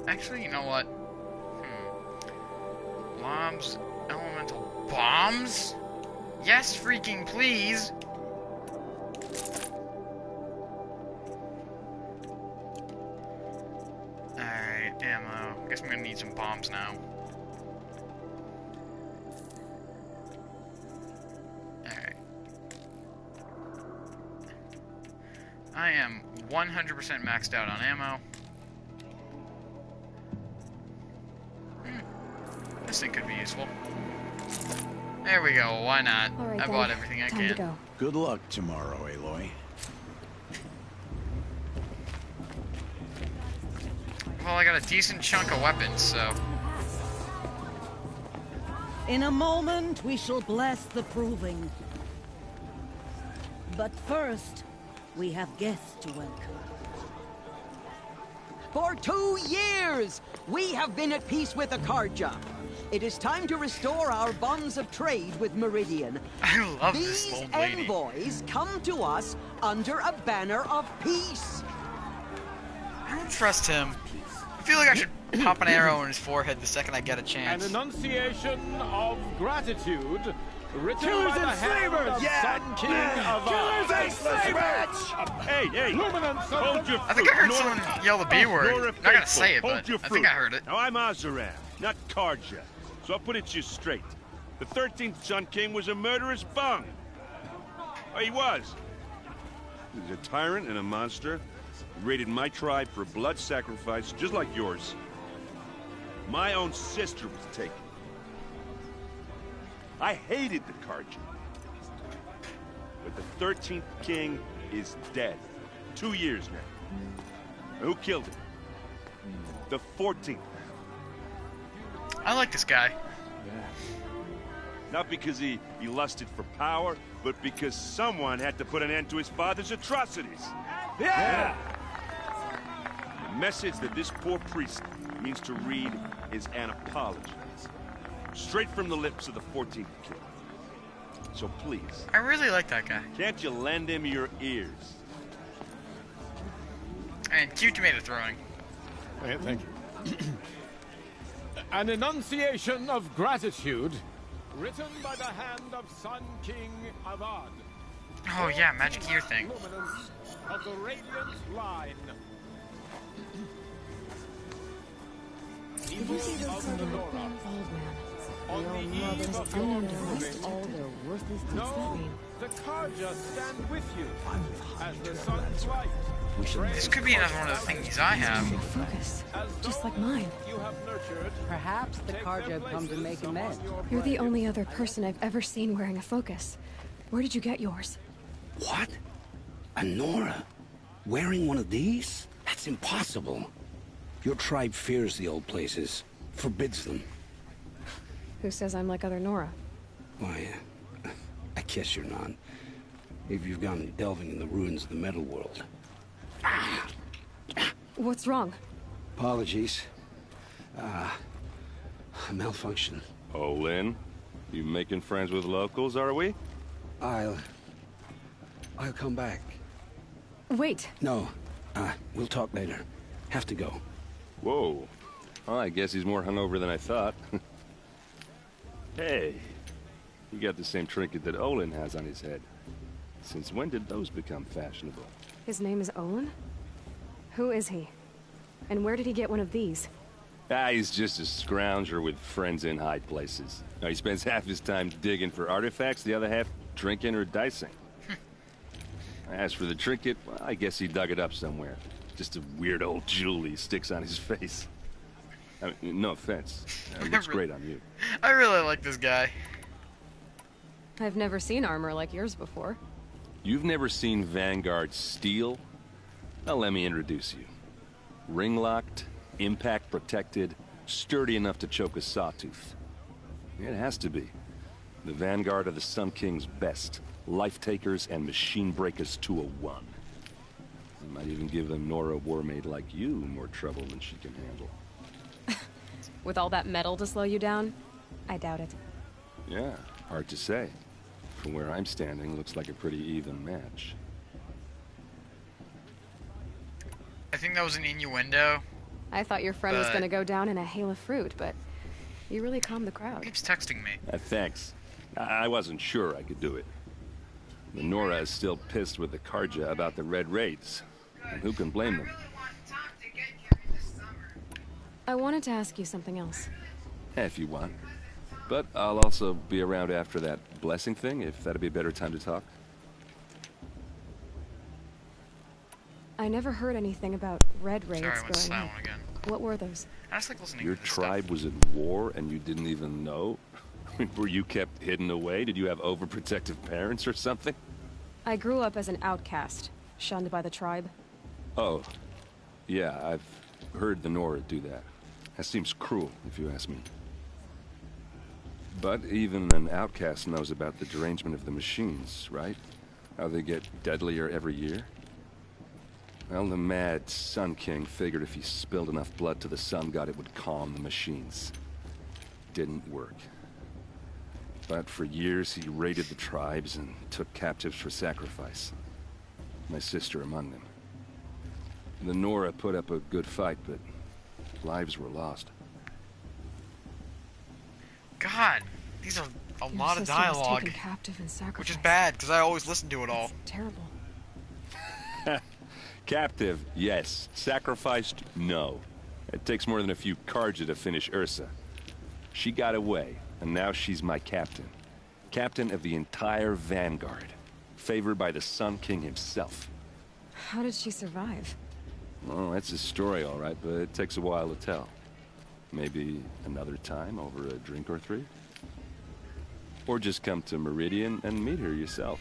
Actually, you know what? Bombs, elemental bombs? Yes, freaking please! Alright, ammo. Guess I'm gonna need some bombs now. Alright. I am 100% maxed out on ammo. This thing could be useful. There we go, why not? All right, I bought everything I time can. to go. Good luck tomorrow, Aloy. Well, I got a decent chunk of weapons, so... In a moment, we shall bless the proving. But first, we have guests to welcome. For 2 years, we have been at peace with Akarja. It is time to restore our bonds of trade with Meridian. I love These this old lady. envoys come to us under a banner of peace. I don't trust him. I feel like I should pop an arrow in his forehead the second I get a chance. An enunciation of gratitude written Killers by the and hand slavers! of Yeah! Sun King of Killers and slavers! Hey, hold your fruit. I think I heard Nora- someone yell the B word. Nora Not gonna Faithful, say it, hold but your I fruit. think I heard it. Now, I'm Azaram, not Karja, so I'll put it to you straight. The 13th Sun King was a murderous bung. Oh, he was. He was a tyrant and a monster. He raided my tribe for blood sacrifice, just like yours. My own sister was taken. I hated the Karja. But the 13th king is dead. 2 years now. And who killed him? The 14th. I like this guy. Not because he lusted for power, but because someone had to put an end to his father's atrocities. Yeah! The message that this poor priest means to read is an apology. Straight from the lips of the 14th king. So please, I really like that guy. can't you lend him your ears? And cute tomato throwing. Thank you. An enunciation of gratitude written by the hand of Sun King Avad. Oh yeah, magic ear thing. Luminance of the radiant line. Did you see those of the bald Nora. man? On the eve of I your know the rest proving. all their worthless deeds that No, mean. the Karja stand with you as the sun's light. This could be another one of the thingies I have. Your focus, As just like those mine. you have nurtured, Perhaps the take their Karja come to places make among amends. your You're the braves. only other person I've ever seen wearing a focus. Where did you get yours? What? A Nora? Wearing one of these? That's impossible. Your tribe fears the old places, forbids them. Who says I'm like other Nora? Why, I guess you're not. If you've gone delving in the ruins of the metal world. What's wrong? Apologies. A malfunction. Oh, Lynn, you making friends with locals, are we? I'll come back. Wait, No, we'll talk later. Have to go. Whoa. Well, I guess he's more hungover than I thought. Hey, you got the same trinket that Olin has on his head. Since when did those become fashionable? his name is Olin? Who is he? And where did he get one of these? He's just a scrounger with friends in high places. Now, he spends half his time digging for artifacts, the other half drinking or dicing. As for the trinket, well, I guess he dug it up somewhere. Just a weird old jewel he sticks on his face. I mean, no offense. It looks great on you. I really like this guy. I've never seen armor like yours before. You've never seen Vanguard steel? Well, let me introduce you. Ring-locked, impact-protected, sturdy enough to choke a sawtooth. It has to be. The Vanguard of the Sun King's best. Life-takers and machine breakers to a one. You might even give a Nora warmaid like you more trouble than she can handle. With all that metal to slow you down? I doubt it. Yeah, hard to say. From where I'm standing, looks like a pretty even match. I think that was an innuendo. I thought your friend was But- gonna go down in a hail of fruit, but you really calmed the crowd. He keeps texting me. Thanks. I wasn't sure I could do it. The Nora is still pissed with the Karja about the Red Raids. And who can blame them? I wanted to ask you something else. If you want. But I'll also be around after that blessing thing, if that'd be a better time to talk. I never heard anything about red raids Sorry, I went growing silent up. again. What were those? I just like listening Your to this tribe stuff. was at war and you didn't even know? Were you kept hidden away? Did you have overprotective parents or something? I grew up as an outcast, shunned by the tribe. Oh, yeah, I've heard the Nora do that. That seems cruel, if you ask me. But even an outcast knows about the derangement of the machines, right? How they get deadlier every year? Well, the mad Sun King figured if he spilled enough blood to the Sun God, it would calm the machines. Didn't work. But for years, he raided the tribes and took captives for sacrifice. My sister among them. The Nora put up a good fight, but lives were lost. God, these are a Your lot of sister was dialogue, taken captive and which is sacrificed. bad because I always listen to it all. That's terrible. Captive, yes. Sacrificed, no. It takes more than a few Karja to finish Ursa. She got away, and now she's my captain. Captain of the entire Vanguard. Favored by the Sun King himself. How did she survive? Oh, that's a story, all right, but it takes a while to tell. Maybe another time over a drink or three? Or just come to Meridian and meet her yourself.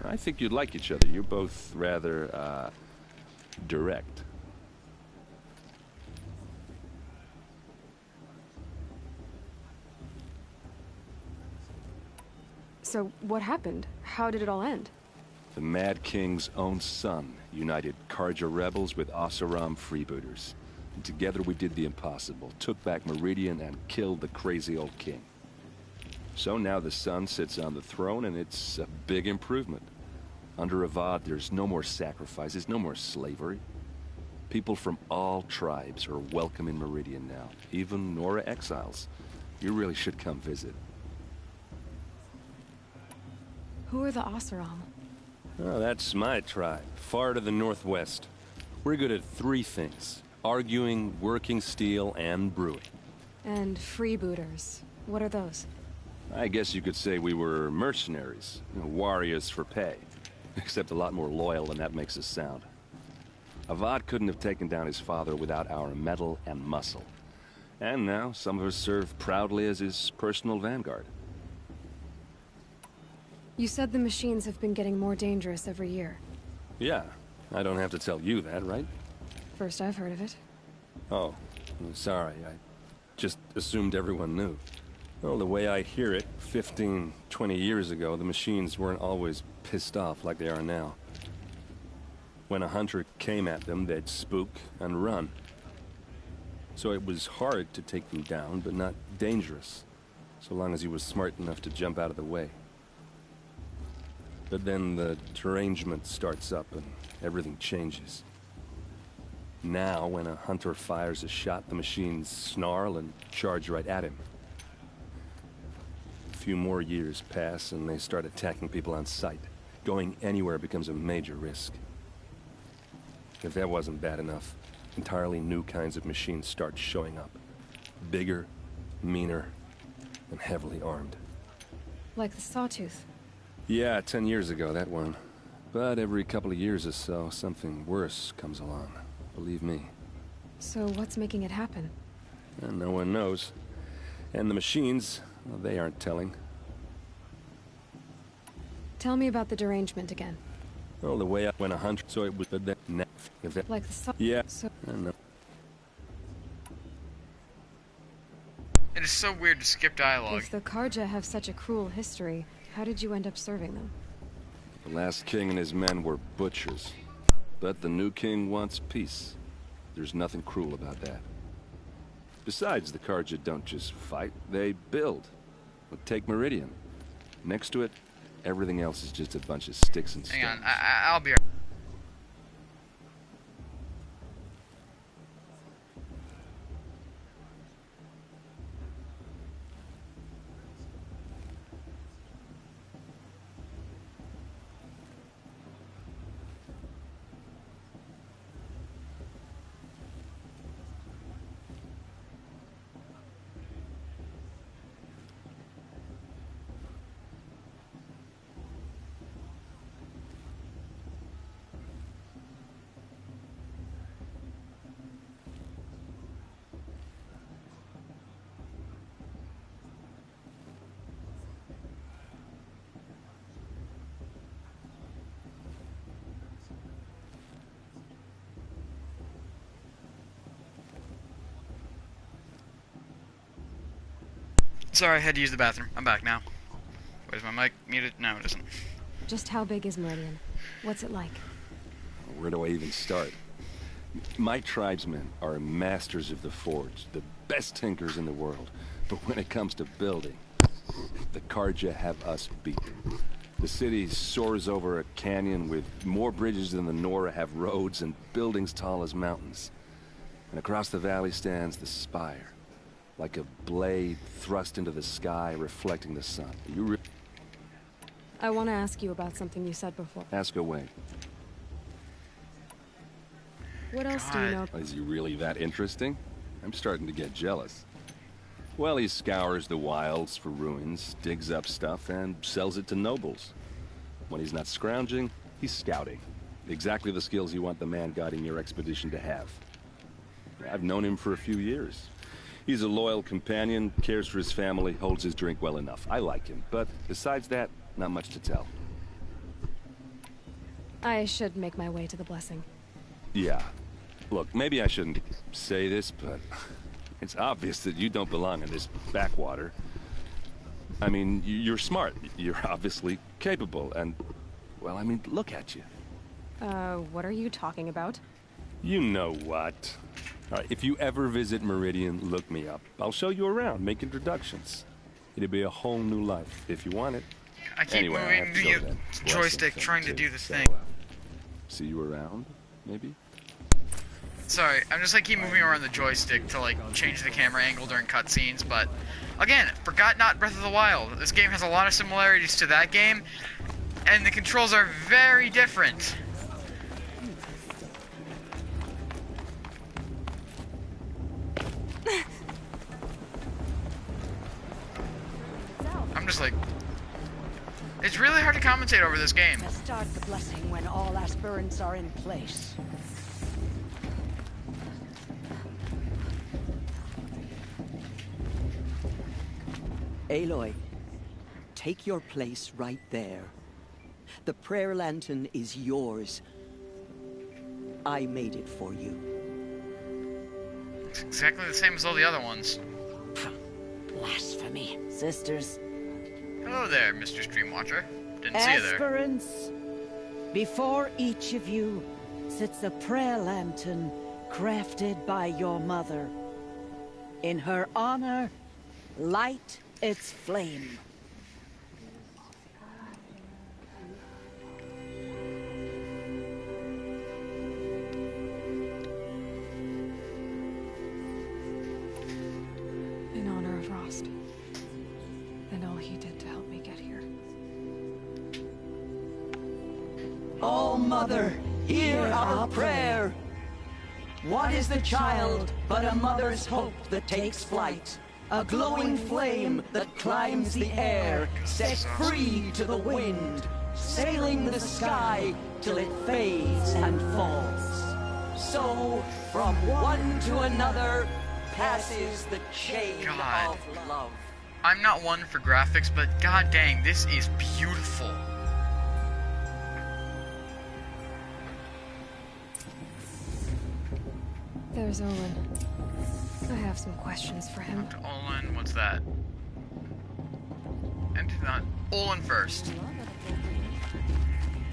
I think you'd like each other. You're both rather, direct. So, what happened? How did it all end? The Mad King's own son united Karja rebels with Oseram freebooters. And together we did the impossible, took back Meridian and killed the crazy old king. So now the son sits on the throne and it's a big improvement. Under Avad, there's no more sacrifices, no more slavery. People from all tribes are welcome in Meridian now, even Nora exiles. You really should come visit. Who are the Oseram? Oh, that's my tribe, far to the northwest. We're good at three things: arguing, working steel, and brewing. And freebooters. What are those? I guess you could say we were mercenaries, warriors for pay. Except a lot more loyal than that makes us sound. Avad couldn't have taken down his father without our metal and muscle. And now, some of us serve proudly as his personal vanguard. You said the machines have been getting more dangerous every year. Yeah, I don't have to tell you that, right? First I've heard of it. Oh, sorry, I just assumed everyone knew. Well, the way I hear it, 15, 20 years ago, the machines weren't always pissed off like they are now. When a hunter came at them, they'd spook and run. So it was hard to take them down, but not dangerous, so long as he was smart enough to jump out of the way. But then the derangement starts up and everything changes. Now, when a hunter fires a shot, the machines snarl and charge right at him. A few more years pass and they start attacking people on sight. Going anywhere becomes a major risk. If that wasn't bad enough, entirely new kinds of machines start showing up. Bigger, meaner, and heavily armed. Like the Sawtooth. Yeah, 10 years ago, that one. But every couple of years or so, something worse comes along. Believe me. So what's making it happen? And no one knows. And the machines, well, they aren't telling. Tell me about the derangement again. Well, the way I went 100, so it was the Like the Sawtooth. yeah. So I know. It is so weird to skip dialogue. if the Karja have such a cruel history, how did you end up serving them? The last king and his men were butchers. But the new king wants peace. There's nothing cruel about that. Besides, the Karja don't just fight, they build. Well, take Meridian. Next to it, everything else is just a bunch of sticks and stones. Hang on, I'll be right. Sorry, I had to use the bathroom. I'm back now. Wait, is my mic muted? No, it isn't. Just how big is Meridian? What's it like? Where do I even start? My tribesmen are masters of the forge, the best tinkers in the world. But when it comes to building, the Karja have us beat. The city soars over a canyon with more bridges than the Nora have roads and buildings tall as mountains. And across the valley stands the spire, like a blade thrust into the sky, reflecting the sun. I want to ask you about something you said before. Ask away. What else do you know? Is he really that interesting? I'm starting to get jealous. Well, he scours the wilds for ruins, digs up stuff, and sells it to nobles. When he's not scrounging, he's scouting. Exactly the skills you want the man guiding your expedition to have. I've known him for a few years. He's a loyal companion, cares for his family, holds his drink well enough. I like him, but besides that, not much to tell. I should make my way to the blessing. Yeah. Look, maybe I shouldn't say this, but it's obvious that you don't belong in this backwater. I mean, you're smart. You're obviously capable, and, well, I mean, look at you. What are you talking about? You know what. All right, if you ever visit Meridian, look me up. I'll show you around, make introductions. It'll be a whole new life, if you want it. I keep Anyway, I have moving to go the then. joystick Blessings, trying to too. do this So, thing. see you around, maybe? Sorry, I'm just like keep moving around the joystick to like change the camera angle during cutscenes, but again, forgot not Breath of the Wild. This game has a lot of similarities to that game, and the controls are very different. I'm just like, it's really hard to commentate over this game. Start the blessing when all aspirants are in place. Aloy, take your place right there. The prayer lantern is yours. I made it for you. It's exactly the same as all the other ones. Blasphemy. Sisters. Hello there, Mr. Streamwatcher. Didn't see you there. Aspirants, before each of you sits a prayer lantern crafted by your mother. In her honor, light its flame. In honor of Rost. And all he did to help me get here. Oh, Mother, hear our prayer. What is the child but a mother's hope that takes flight? A glowing flame that climbs the air, set free to the wind, sailing the sky till it fades and falls. So, from one to another, passes the chain God. of love. I'm not one for graphics, but god dang, this is beautiful. There's Olin. I have some questions for him. Talk to Olin, what's that? And Olin first.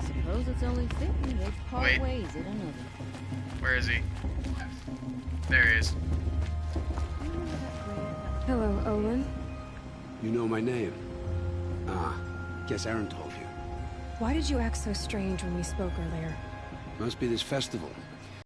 Suppose it's only fitting they part Wait. ways at another. Where is he? There he is. Hello, Olin. You know my name? Ah, guess Aaron told you. Why did you act so strange when we spoke earlier? Must be this festival.